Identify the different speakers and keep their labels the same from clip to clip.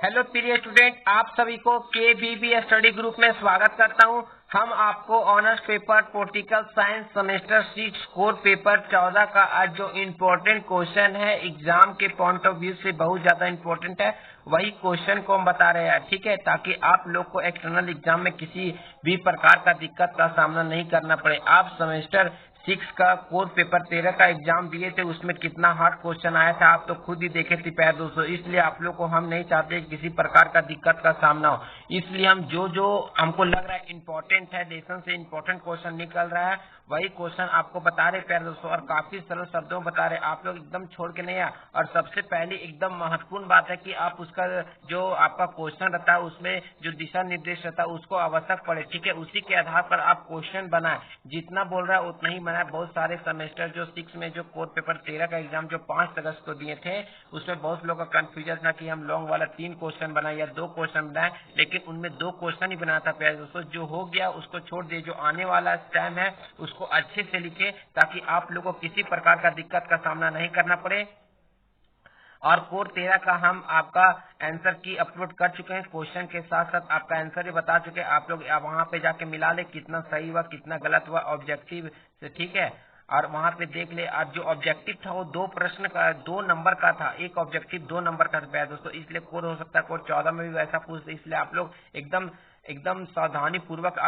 Speaker 1: Hello प्रिय student, आप सभी को केबीबी स्टडी ग्रुप में स्वागत करता हूं। हम आपको honours paper political science semester 6 core paper 14 का आज जो इम्पोर्टेंट क्वेश्चन है, एग्जाम के पॉइंट ऑफ व्यू से बहुत ज्यादा इम्पोर्टेंट है, वही क्वेश्चन को हम बता रहे हैं। ठीक है, ताकि आप लोग को एक्सटर्नल एग्जाम में किसी भी प्रकार का दिक्कत का सामना नहीं करना पड़े। आप सेमेस्टर 6 का कोर पेपर 13 का एग्जाम दिए थे, उसमें कितना हार्ड क्वेश्चन आया था आप तो खुद ही देखे थे प्यारे दोस्तों। इसलिए आप लोग को हम नहीं चाहते किसी प्रकार का दिक्कत का सामना हो, इसलिए हम जो हमको लग रहा है इम्पोर्टेंट है, लेसन से इम्पोर्टेंट क्वेश्चन निकल रहा है, वही क्वेश्चन आपको बता रहे प्यारे दोस्तों, और काफी सरल शब्दों में बता रहे। आप लोग एकदम छोड़ के नहीं आए। और सबसे पहले एकदम महत्वपूर्ण बात है कि आप उसका जो आपका क्वेश्चन रहता है उसमें जो दिशा निर्देश रहता है उसको आवश्यक पड़े। ठीक है, उसी के आधार पर आप क्वेश्चन बनाए, जितना बोल रहा है उतना ही बनाए। बहुत सारे सेमेस्टर जो 6 में जो कोर पेपर 13 का एग्जाम जो 5 अगस्त को दिए थे, उसमें बहुत लोगों का कंफ्यूजन था कि हम लॉन्ग वाला 3 क्वेश्चन बनाए या 2 क्वेश्चन बनाए, लेकिन उनमें 2 क्वेश्चन ही बनाया था प्यारे दोस्तों। जो हो गया उसको छोड़ दिए, जो आने वाला टाइम है उसको अच्छे से लिखे, ताकि आप लोगों को किसी प्रकार का दिक्कत का सामना नहीं करना पड़े। और कोर 13 का हम आपका आंसर की अपलोड कर चुके हैं, क्वेश्चन के साथ साथ आपका आंसर भी बता चुके हैं। आप लोग वहां पे जाके मिला ले कितना सही हुआ कितना गलत हुआ ऑब्जेक्टिव से। ठीक है, और वहां पे देख ले। आज जो ऑब्जेक्टिव था वो 2 प्रश्न का 2 नंबर का था, एक ऑब्जेक्टिव 2 नंबर का था दोस्तों। इसलिए कोर हो सकता है कोर 14 में भी वैसा पूछ दे, इसलिए आप लोग एकदम एकदम सावधानी पूर्वक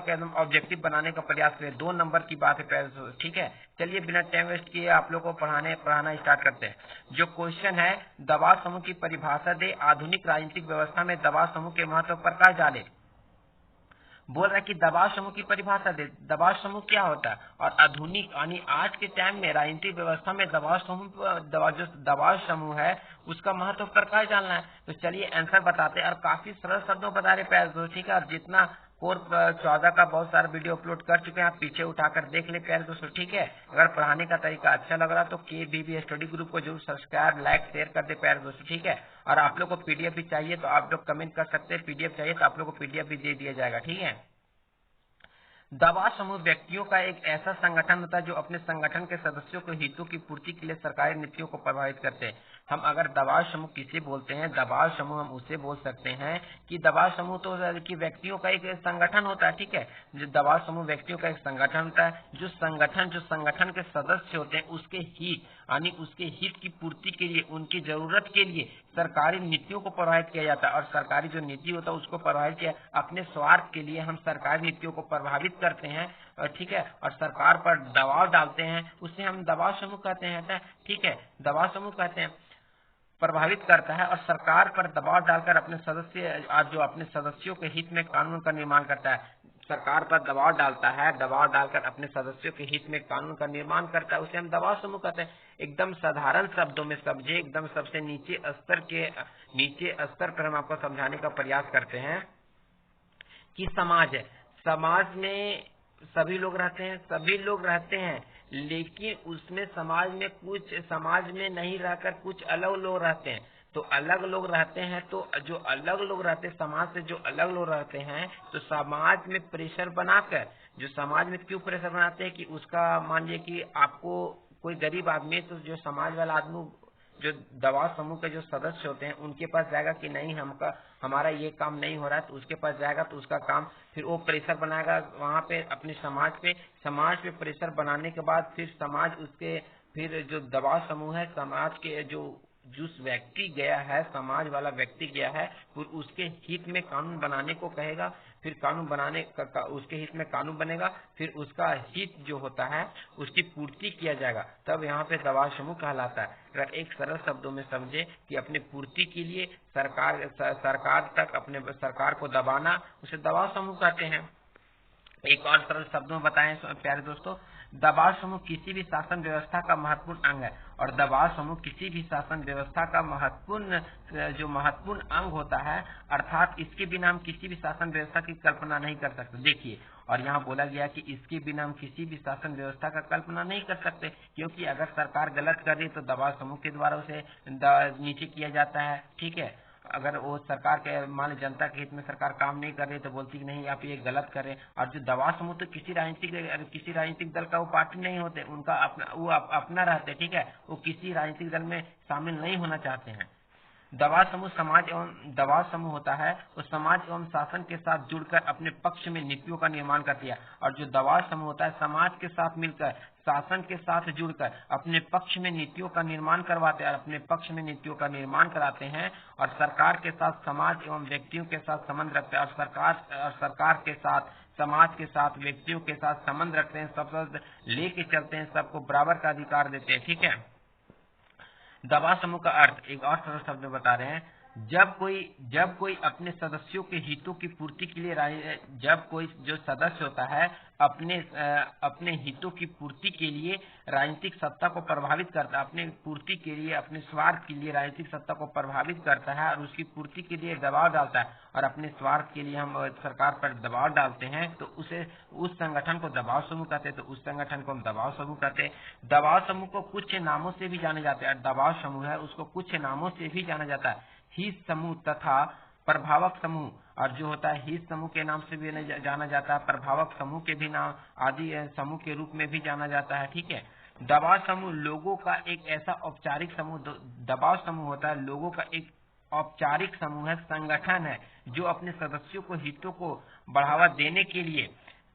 Speaker 1: एकदम ऑब्जेक्टिव बनाने का प्रयास करें। 2 नंबर की बात है। ठीक है, चलिए बिना टाइम वेस्ट किए आप लोग को पढ़ाना स्टार्ट करते हैं। जो क्वेश्चन है, दबाव समूह की परिभाषा दे, आधुनिक राजनीतिक व्यवस्था में दबाव समूह के महत्व पर प्रकाश डाले। बोल रहा है कि दबाव समूह की परिभाषा दे, दबाव समूह क्या होता है, और आधुनिक यानी आज के टाइम में राजनीतिक व्यवस्था में जो दबाव समूह है उसका महत्व प्रकाश डालना है। तो चलिए आंसर बताते हैं, और काफी सरल शब्दों बता रहे प्यारे दोस्तों। ठीक है, और जितना कोर 14 का बहुत सारा वीडियो अपलोड कर चुके हैं, आप पीछे उठाकर देख ले प्यारे दोस्तों। ठीक है, अगर पढ़ाने का तरीका अच्छा लग रहा तो केबीबी स्टडी ग्रुप को जरूर सब्सक्राइब लाइक शेयर कर दे प्यारे दोस्तों। ठीक है, और आप लोग को पीडीएफ भी चाहिए तो आप लोग कमेंट कर सकते हैं, पीडीएफ चाहिए तो आप लोग को पीडीएफ भी दे दिया जाएगा। ठीक है, दबाव समूह व्यक्तियों का एक ऐसा संगठन होता है जो अपने संगठन के सदस्यों के हितों की पूर्ति के लिए सरकारी नीतियों को प्रभावित करते हैं। हम अगर दबाव समूह किसे बोलते हैं, दबाव समूह हम उसे बोल सकते हैं कि दबाव समूह तो कि व्यक्तियों का एक संगठन होता है। ठीक है, जो दबाव समूह व्यक्तियों का एक संगठन होता है, जो संगठन के सदस्य होते हैं उसके हित यानी उसके हित की पूर्ति के लिए, उनकी जरूरत के लिए सरकारी नीतियों को प्रभावित किया जाता है। और सरकारी जो नीति होता है उसको प्रभावित किया, अपने स्वार्थ के लिए हम सरकारी नीतियों को प्रभावित करते हैं। ठीक है, और सरकार पर दबाव डालते हैं, उसे हम दबाव समूह कहते हैं। ठीक है, दबाव समूह कहते हैं, प्रभावित करता है और सरकार पर दबाव डालकर अपने सदस्यों के हित में कानून का निर्माण करता है। सरकार पर दबाव डालता है, दबाव डालकर अपने सदस्यों के हित में कानून का निर्माण करता है, उसे हम दबाव समूह कहते हैं। एकदम साधारण शब्दों में समझे, एकदम सबसे नीचे स्तर पर हम आपको समझाने का प्रयास करते हैं कि समाज है, समाज में सभी लोग रहते हैं, लेकिन उसमें समाज में नहीं रहकर कुछ अलग लोग रहते हैं। तो अलग लोग रहते हैं, तो जो अलग लोग रहते हैं समाज से, जो अलग लोग रहते हैं, तो समाज में प्रेशर बनाकर, जो समाज में क्यों प्रेशर बनाते हैं कि उसका मान लीजिए कि आपको कोई गरीब आदमी है, तो जो समाज वाला आदमी जो दबाव समूह के जो सदस्य होते हैं उनके पास जाएगा कि नहीं हमारा ये काम नहीं हो रहा है, तो उसके पास जाएगा तो उसका काम, फिर वो प्रेशर बनाएगा वहां पे अपने समाज पे प्रेशर बनाने के बाद फिर जो दबाव समूह है, समाज के जिस व्यक्ति गया है, समाज वाला व्यक्ति गया है, फिर उसके हित में कानून बनाने को कहेगा, फिर कानून बनाने का उसके हित में कानून बनेगा, फिर उसका हित जो होता है उसकी पूर्ति किया जाएगा, तब यहाँ पे दबाव समूह कहलाता है। अगर एक सरल शब्दों में समझे कि अपने पूर्ति के लिए सरकार को दबाना, उसे दबाव समूह कहते हैं। एक और सरल शब्दों में बताएं प्यारे दोस्तों, दबाव समूह किसी भी शासन व्यवस्था का महत्वपूर्ण अंग है, और दबाव समूह किसी भी शासन व्यवस्था का महत्वपूर्ण अंग होता है, अर्थात इसके बिना हम किसी भी शासन व्यवस्था की कल्पना नहीं कर सकते। देखिए, और यहाँ बोला गया कि इसके बिना हम किसी भी शासन व्यवस्था का कल्पना नहीं कर सकते, क्योंकि अगर सरकार गलत कर रही तो दबाव समूह के द्वारा उसे नीचे किया जाता है। ठीक है, अगर वो सरकार के मान जनता के हित में सरकार काम नहीं कर रही तो बोलती कि नहीं आप ये गलत कर रहे हैं। और जो दबाव समूह तो किसी राजनीतिक दल का वो पार्टी नहीं होते, उनका अपना रहते। ठीक है, वो किसी राजनीतिक दल में शामिल नहीं होना चाहते हैं। दबाव समूह समाज एवं दबाव समूह होता है वो समाज एवं शासन के साथ जुड़कर अपने पक्ष में नीतियों का निर्माण करती है, और जो दबाव समूह होता है समाज के साथ मिलकर शासन के साथ जुड़कर अपने पक्ष में नीतियों का निर्माण करवाते हैं और अपने पक्ष में नीतियों का निर्माण कराते हैं, और सरकार के साथ समाज एवं व्यक्तियों के साथ संबंध रखते हैं, और सरकार के साथ समाज के साथ व्यक्तियों के साथ संबंध रखते हैं, सब लेके चलते हैं, सबको बराबर का अधिकार देते हैं। ठीक है। दबाव समूह का अर्थ एक और सरल शब्द में बता रहे हैं, जब कोई अपने सदस्यों के हितों की पूर्ति के लिए जब कोई जो सदस्य होता है अपने हितों की पूर्ति के लिए राजनीतिक सत्ता को प्रभावित करता है, अपने पूर्ति के लिए अपने स्वार्थ के लिए राजनीतिक सत्ता को प्रभावित करता है और उसकी पूर्ति के लिए दबाव डालता है, और अपने स्वार्थ के लिए हम सरकार पर दबाव डालते हैं, तो उस संगठन को दबाव समूह कहते हैं, तो उस संगठन को हम दबाव समूह कहते हैं। दबाव समूह को कुछ नामों से भी जाने जाते हैं, दबाव समूह है उसको कुछ नामों से भी जाना जाता है, हित समूह तथा प्रभावक समूह, और जो होता है हित समूह के नाम से भी जाना जाता है, प्रभावक समूह के भी नाम आदि समूह के रूप में भी जाना जाता है। ठीक है। दबाव समूह लोगों का एक ऐसा औपचारिक समूह, दबाव समूह होता है लोगों का एक औपचारिक समूह है, संगठन है, जो अपने सदस्यों को हितों को बढ़ावा देने के लिए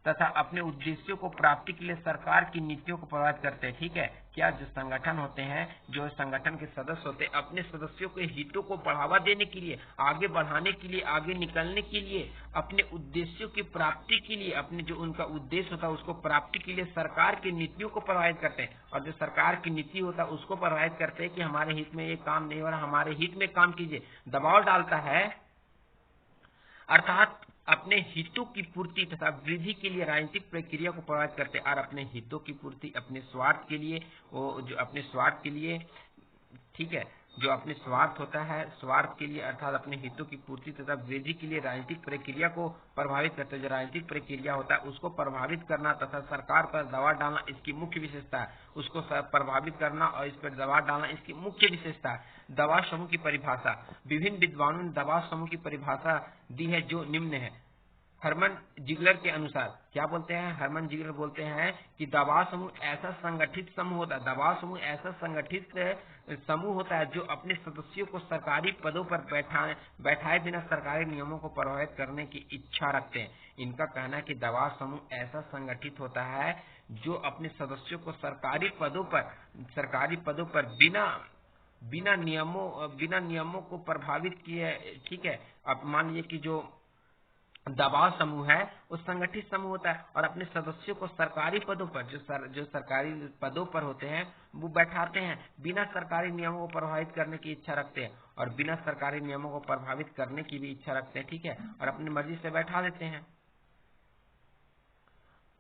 Speaker 1: तथा अपने उद्देश्यों को प्राप्ति के लिए सरकार की नीतियों को प्रभावित करते हैं। ठीक है। क्या जो संगठन होते हैं, जो संगठन के सदस्य होते हैं, अपने सदस्यों के हितों को बढ़ावा देने के लिए, आगे बढ़ाने के लिए, आगे निकलने के लिए, अपने उद्देश्यों की प्राप्ति के लिए, अपने जो उनका उद्देश्य होता है उसको प्राप्ति के लिए सरकार की नीतियों को प्रभावित करते हैं, और जो सरकार की नीति होता है उसको प्रभावित करते हैं कि हमारे हित में ये काम नहीं हो रहा, हमारे हित में काम कीजिए, दबाव डालता है, अर्थात अपने हितों की पूर्ति तथा वृद्धि के लिए राजनीतिक प्रक्रिया को प्रभावित करते हैं, और अपने हितों की पूर्ति अपने स्वार्थ के लिए, वो जो अपने स्वार्थ के लिए, ठीक है, जो अपने स्वार्थ होता है स्वार्थ के लिए अर्थात अपने हितों की पूर्ति तथा वृद्धि के लिए राजनीतिक प्रक्रिया को प्रभावित करते हैं। जो राजनीतिक प्रक्रिया होता है उसको प्रभावित करना तथा सरकार पर दबाव डालना इसकी मुख्य विशेषता है, उसको प्रभावित करना और इस पर दबाव डालना इसकी मुख्य विशेषता है। दबाव समूह की परिभाषा, विभिन्न विद्वानों ने दबाव समूह की परिभाषा दी है जो निम्न है। हरमन जिगलर के अनुसार क्या बोलते हैं, हरमन जिगलर बोलते हैं कि दबाव समूह ऐसा संगठित समूह होता है, दबाव समूह ऐसा संगठित समूह होता है जो अपने सदस्यों को सरकारी पदों पर बैठाए बिना सरकारी नियमों को प्रभावित करने की इच्छा रखते हैं। इनका कहना है कि दबाव समूह ऐसा संगठित होता है जो अपने सदस्यों को सरकारी पदों पर बिना नियमों को प्रभावित किए। ठीक है। अब मान लीजिए कि जो दबाव समूह है वो संगठित समूह होता है और अपने सदस्यों को सरकारी पदों पर जो सरकारी पदों पर होते हैं वो बैठाते हैं, बिना सरकारी नियमों को प्रभावित करने की इच्छा रखते हैं और बिना सरकारी नियमों को प्रभावित करने की भी इच्छा रखते हैं। ठीक है। और अपनी मर्जी से बैठा देते हैं।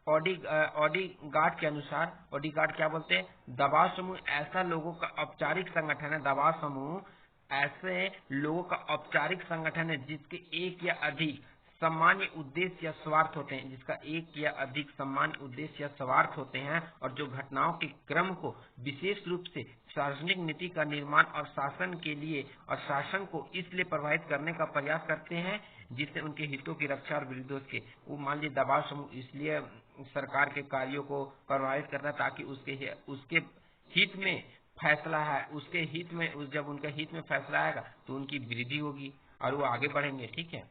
Speaker 1: ऑडीगार्ड के अनुसार, ऑडीगार्ड क्या बोलते हैं, दबाव समूह ऐसा लोगों का औपचारिक संगठन है, दबाव समूह ऐसे लोगों का औपचारिक संगठन है जिसके एक या अधिक सामान्य उद्देश्य या स्वार्थ होते हैं, जिसका एक या अधिक सामान्य उद्देश्य या स्वार्थ होते हैं और जो घटनाओं के क्रम को विशेष रूप से सार्वजनिक नीति का निर्माण और शासन के लिए और शासन को इसलिए प्रभावित करने का प्रयास करते हैं जिससे उनके हितों की रक्षा और विरुद्ध के। वो मान लीजिए दबाव समूह इसलिए सरकार के कार्यों को प्रभावित करता है ताकि उसके हित में फैसला है, उसके हित में जब उनके हित में फैसला आएगा तो उनकी वृद्धि होगी और वो आगे बढ़ेंगे। ठीक है।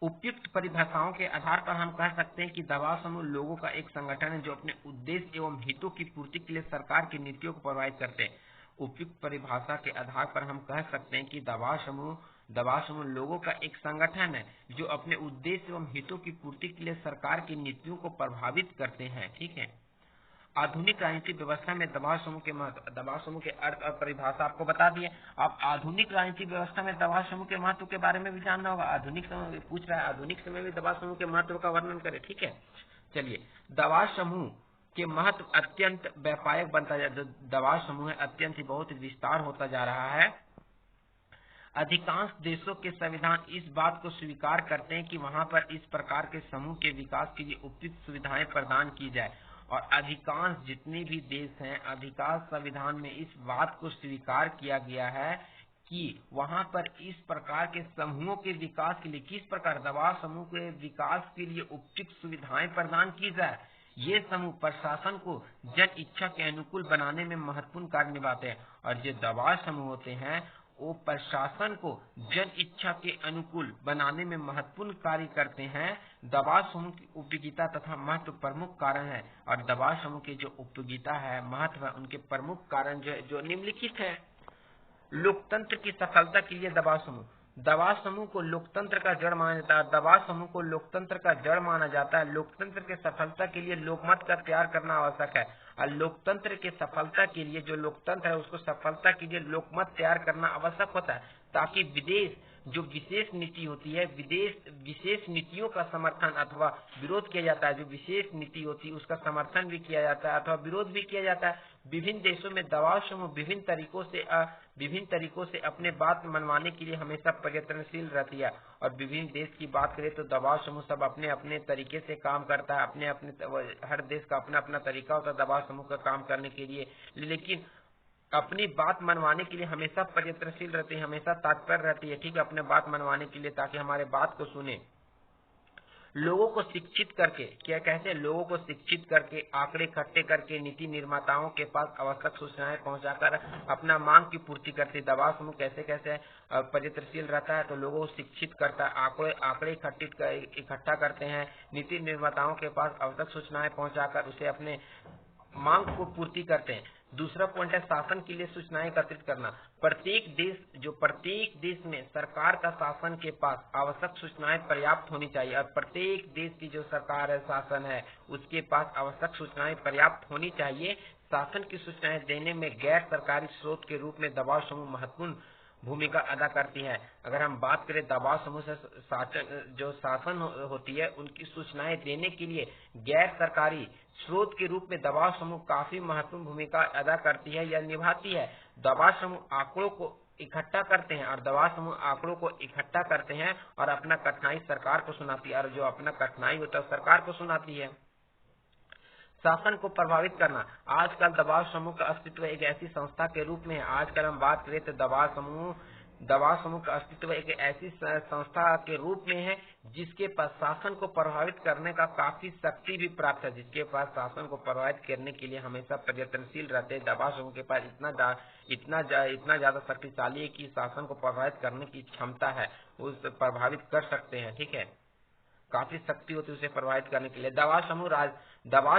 Speaker 1: उपयुक्त परिभाषाओं के आधार पर हम कह सकते हैं कि दबाव समूह लोगों का एक संगठन है जो अपने उद्देश्य एवं हितों की पूर्ति के लिए सरकार की नीतियों को प्रभावित करते हैं। उपयुक्त परिभाषा के आधार पर हम कह सकते हैं कि दबाव समूह लोगों का एक संगठन है जो अपने उद्देश्य एवं हितों की पूर्ति के लिए सरकार की नीतियों को प्रभावित करते हैं। ठीक है। आधुनिक राजनीतिक व्यवस्था में दबाव समूह के महत्व, दबाव समूह के अर्थ और परिभाषा आपको बता दिए। अब आधुनिक राजनीतिक व्यवस्था में दबाव समूह के महत्व के बारे में भी जानना होगा। आधुनिक समय पूछ रहा है, आधुनिक समय में दबाव समूह के महत्व का वर्णन करें। ठीक है। चलिए, दबाव समूह के महत्व अत्यंत व्यापक बनता जा रहा है। दबाव समूह है अत्यंत ही बहुत विस्तार होता जा रहा है। अधिकांश देशों के संविधान इस बात को स्वीकार करते हैं कि वहां पर इस प्रकार के समूह के विकास के लिए उपयुक्त सुविधाएं प्रदान की जाए और अधिकांश जितने भी देश हैं अधिकांश संविधान में इस बात को स्वीकार किया गया है कि वहां पर इस प्रकार के समूहों के विकास के लिए किस प्रकार दबाव समूह के विकास के लिए उपयुक्त सुविधाएं प्रदान की जाए। ये समूह प्रशासन को जन इच्छा के अनुकूल बनाने में महत्वपूर्ण कार्य निभाते हैं और जो दबाव समूह होते हैं वो प्रशासन को जन इच्छा के अनुकूल बनाने में महत्वपूर्ण कार्य करते हैं। दबाव समूह की उपयोगिता तथा महत्व प्रमुख कारण है, और दबाव समूह के जो उपयोगिता है, महत्व है, उनके प्रमुख कारण जो निम्नलिखित है। लोकतंत्र की सफलता के लिए दबाव समूह को लोकतंत्र का जड़ माना जाता है। दबाव समूह को लोकतंत्र का जड़ माना जाता है। लोकतंत्र के सफलता के लिए लोकमत का तैयार करना आवश्यक है, और लोकतंत्र के सफलता के लिए जो लोकतंत्र है उसको सफलता के लिए लोकमत तैयार करना आवश्यक होता है, ताकि विदेश जो विशेष नीति होती है, विशेष नीतियों का समर्थन अथवा विरोध किया जाता है। जो विशेष नीति होती है उसका समर्थन भी किया जाता है अथवा विरोध भी किया जाता है। विभिन्न देशों में दबाव समूह विभिन्न तरीकों से अपने बात मनवाने के लिए हमेशा प्रयत्नशील रहती है। और विभिन्न देश की बात करें तो दबाव समूह सब अपने अपने तरीके से काम करता है। अपने हर देश का अपना अपना तरीका होता है दबाव समूह का काम करने के लिए, लेकिन अपनी बात मनवाने के लिए हमेशा प्रयत्नशील रहती है, हमेशा तत्पर रहती है, ठीक है, अपने बात मनवाने के लिए, ताकि हमारे बात को सुने। लोगों को शिक्षित करके, क्या कहते हैं, लोगों को शिक्षित करके, आंकड़े इकट्ठे करके, नीति निर्माताओं के पास आवश्यक सूचनाएं पहुंचाकर अपना मांग की पूर्ति करती। दबाव समूह कैसे कैसे प्रयत्नशील रहता है, तो लोगों को शिक्षित करता है, आंकड़े इकट्ठा करते हैं, नीति निर्माताओं के पास आवश्यक सूचनाएं पहुंचाकर उसे अपने मांग को पूर्ति करते हैं। दूसरा पॉइंट है शासन के लिए सूचनाएं एकत्रित करना। प्रत्येक देश में सरकार का शासन के पास आवश्यक सूचनाएं पर्याप्त होनी चाहिए, और प्रत्येक देश की जो सरकार है, शासन है, उसके पास आवश्यक सूचनाएं पर्याप्त होनी चाहिए। शासन की सूचनाएं देने में गैर सरकारी स्रोत के रूप में दबाव समूह महत्वपूर्ण भूमिका अदा करती है। अगर हम बात करें दबाव समूह से शासन होती है, उनकी सूचनाएं देने के लिए गैर सरकारी स्रोत के रूप में दबाव समूह काफी महत्वपूर्ण भूमिका अदा करती है या निभाती है। दबाव समूह आंकड़ों को इकट्ठा करते हैं, और दबाव समूह आंकड़ों को इकट्ठा करते हैं और अपना कठिनाई सरकार को सुनाती है, और जो अपना कठिनाई होता है सरकार को सुनाती है। शासन को प्रभावित करना। आजकल दबाव समूह का अस्तित्व एक ऐसी संस्था के रूप में है। आजकल हम बात करें तो दबाव समूह का अस्तित्व एक ऐसी संस्था के रूप में है जिसके पास शासन को प्रभावित करने का काफी शक्ति भी प्राप्त है, जिसके पास शासन को प्रभावित करने के लिए हमेशा प्रयत्नशील रहते हैं। दबाव समूह के पास इतना ज्यादा शक्तिशाली है कि शासन को प्रभावित करने की क्षमता है, उस प्रभावित कर सकते हैं, ठीक है, काफी शक्ति होती है उसे प्रभावित करने के लिए। दबाव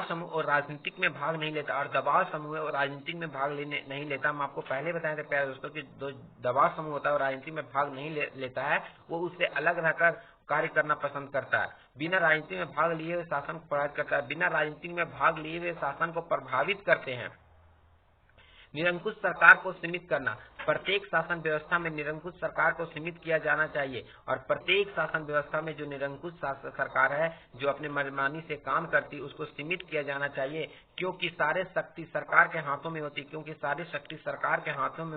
Speaker 1: समूह और राजनीतिक में भाग नहीं लेता, और दबाव समूह और राजनीतिक में भाग नहीं लेता। हम आपको पहले बताए थे प्यारे दोस्तों कि जो दबाव समूह होता है और राजनीति में भाग नहीं लेता है, वो उससे अलग रहकर कार्य करना पसंद करता है। बिना राजनीति में भाग लिए हुए शासन को प्रभावित करता है, बिना राजनीति में भाग लिए हुए शासन को प्रभावित करते हैं। निरंकुश सरकार को सीमित करना। प्रत्येक शासन व्यवस्था में निरंकुश सरकार को सीमित किया जाना चाहिए, और प्रत्येक शासन व्यवस्था में जो निरंकुश सरकार है, जो अपने मनमानी से काम करती है, उसको सीमित किया जाना चाहिए, क्योंकि सारे शक्ति सरकार के हाथों में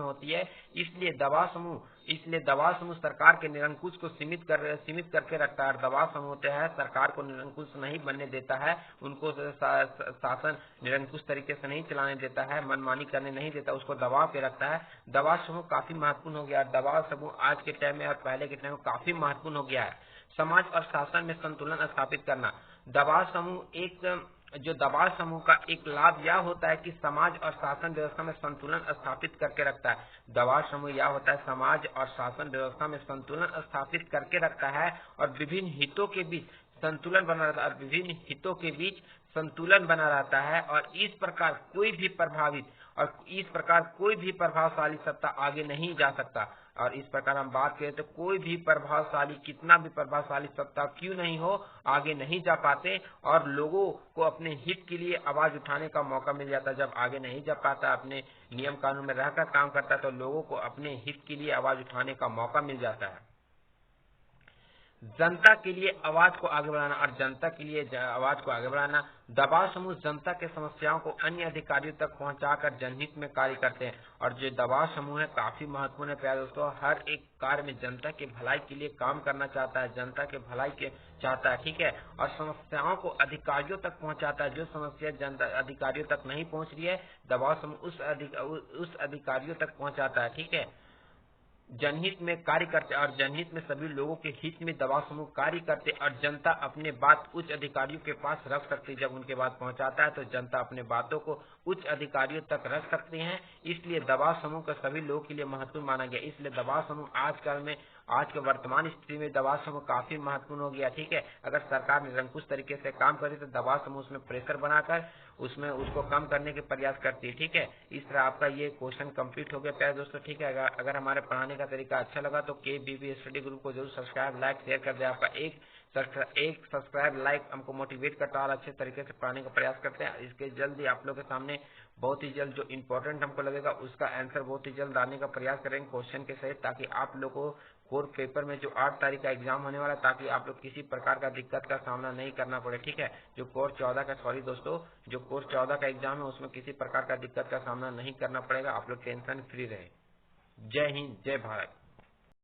Speaker 1: होती है। इसलिए दबाव समूह सरकार के निरंकुश को सीमित करके रखता है। दबाव समूह होता है सरकार को निरंकुश नहीं बनने देता है, उनको शासन निरंकुश तरीके से नहीं चलाने देता है, मनमानी करने नहीं देता, उसको दबाव पे रखता है। दबाव समूह काफी महत्वपूर्ण हो गया है। दबाव समूह आज के टाइम में और पहले के टाइम में काफी महत्वपूर्ण हो गया है। समाज और शासन में संतुलन स्थापित करना। दबाव समूह का एक लाभ यह होता है कि समाज और शासन व्यवस्था में संतुलन स्थापित करके रखता है। दबाव समूह यह होता है समाज और शासन व्यवस्था में संतुलन स्थापित करके रखता है, और विभिन्न हितों के बीच संतुलन बना रहता है, और इस प्रकार कोई भी प्रभावशाली सत्ता आगे नहीं जा सकता। और इस प्रकार हम बात करें तो कोई भी कितना भी प्रभावशाली सत्ता क्यों नहीं हो, आगे नहीं जा पाते, और लोगों को अपने हित के लिए आवाज उठाने का मौका मिल जाता है। जब आगे नहीं जा पाता, अपने नियम कानून में रहकर काम करता है, तो लोगों को अपने हित के लिए आवाज उठाने का मौका मिल जाता है। जनता के लिए आवाज को आगे बढ़ाना, और जनता के लिए आवाज को आगे बढ़ाना। दबाव समूह जनता के समस्याओं को अन्य अधिकारियों तक पहुंचाकर जनहित में कार्य करते हैं, और जो दबाव समूह है काफी महत्वपूर्ण है प्यारे दोस्तों। हर एक कार्य में जनता के भलाई के लिए काम करना चाहता है, जनता के भलाई के चाहता है, ठीक है, और समस्याओं को अधिकारियों तक पहुंचाता है। जो समस्या जनता अधिकारियों तक नहीं पहुंच रही है, दबाव समूह उस अधिकारियों तक पहुंचाता है, ठीक है। जनहित में कार्य करते, और जनहित में सभी लोगों के हित में दबाव समूह कार्य करते, और जनता अपने बात उच्च अधिकारियों के पास रख सकती है। जब उनके बात पहुंचाता है तो जनता अपने बातों को उच्च अधिकारियों तक रख सकते हैं। इसलिए दबाव समूह का सभी लोगों के लिए महत्वपूर्ण माना गया। इसलिए दबाव समूह आज के वर्तमान स्थिति में दबाव समूह काफी महत्वपूर्ण हो गया। ठीक है, अगर सरकार निरंकुश तरीके से काम करे तो दबाव समूह उसमें प्रेशर बनाकर उसमें उसको कम करने के प्रयास करती है। ठीक है, इस तरह आपका ये क्वेश्चन कंप्लीट हो गया प्यारे दोस्तों। ठीक है, अगर हमारे पढ़ाने का तरीका अच्छा लगा तो KBB स्टडी ग्रुप को जरूर सब्सक्राइब, लाइक, शेयर कर दे। आपका एक सब्सक्राइब, लाइक हमको मोटिवेट करता है और अच्छे तरीके से पढ़ाने का प्रयास करते हैं। इसके जल्द ही आप लोग के सामने बहुत ही जल्द जो इम्पोर्टेंट हमको लगेगा उसका आंसर बहुत ही जल्द आने का प्रयास करेंगे क्वेश्चन के सहित, ताकि आप लोग को कोर पेपर में जो 8 तारीख का एग्जाम होने वाला है, ताकि आप लोग किसी प्रकार का दिक्कत का सामना नहीं करना पड़े। ठीक है, जो कोर 14 का एग्जाम है उसमें किसी प्रकार का दिक्कत का सामना नहीं करना पड़ेगा। आप लोग टेंशन फ्री रहे। जय हिंद, जय भारत।